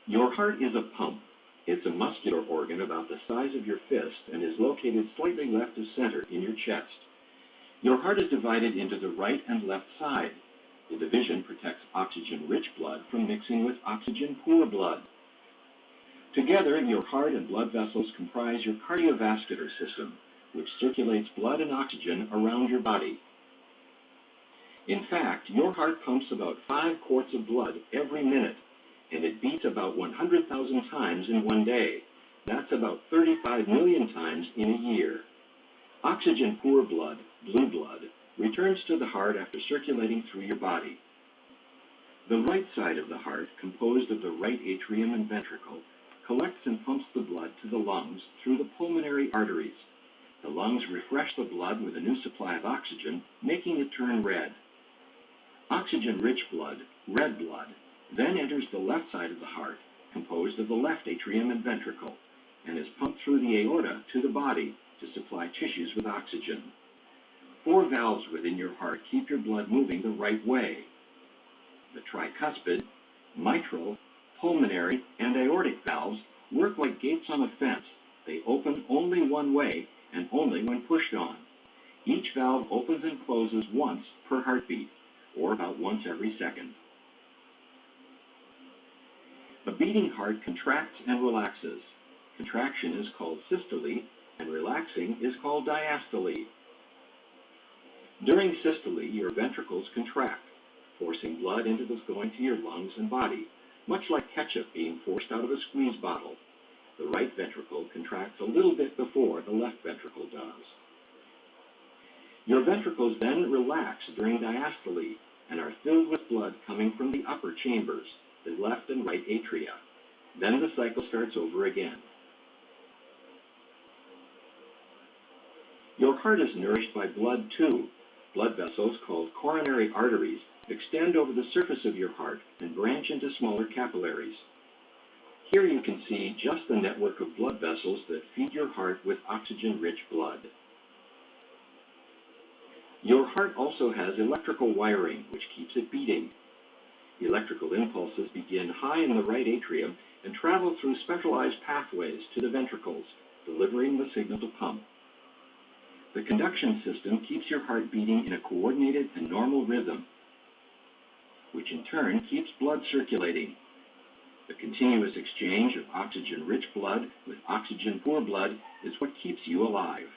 Your heart is a pump. It's a muscular organ about the size of your fist and is located slightly left of center in your chest. Your heart is divided into the right and left side. The division protects oxygen-rich blood from mixing with oxygen-poor blood. Together, your heart and blood vessels comprise your cardiovascular system, which circulates blood and oxygen around your body. In fact, your heart pumps about 5 quarts of blood every minute, and it beats about 100,000 times in one day. That's about 35 million times in a year. Oxygen-poor blood, blue blood, returns to the heart after circulating through your body. The right side of the heart, composed of the right atrium and ventricle, collects and pumps the blood to the lungs through the pulmonary arteries. The lungs refresh the blood with a new supply of oxygen, making it turn red. Oxygen-rich blood, red blood, then enters the left side of the heart, composed of the left atrium and ventricle, and is pumped through the aorta to the body to supply tissues with oxygen. 4 valves within your heart keep your blood moving the right way. The tricuspid, mitral, pulmonary, and aortic valves work like gates on a fence. They open only one way and only when pushed on. Each valve opens and closes once per heartbeat, or about once every second. A beating heart contracts and relaxes. Contraction is called systole, and relaxing is called diastole. During systole, your ventricles contract, forcing blood into the going to your lungs and body, much like ketchup being forced out of a squeeze bottle. The right ventricle contracts a little bit before the left ventricle does. Your ventricles then relax during diastole and are filled with blood coming from the upper chambers, the left and right atria. Then the cycle starts over again. Your heart is nourished by blood too. Blood vessels called coronary arteries extend over the surface of your heart and branch into smaller capillaries. Here you can see just the network of blood vessels that feed your heart with oxygen-rich blood. Your heart also has electrical wiring, which keeps it beating. Electrical impulses begin high in the right atrium and travel through specialized pathways to the ventricles, delivering the signal to pump. The conduction system keeps your heart beating in a coordinated and normal rhythm, which in turn keeps blood circulating. The continuous exchange of oxygen-rich blood with oxygen-poor blood is what keeps you alive.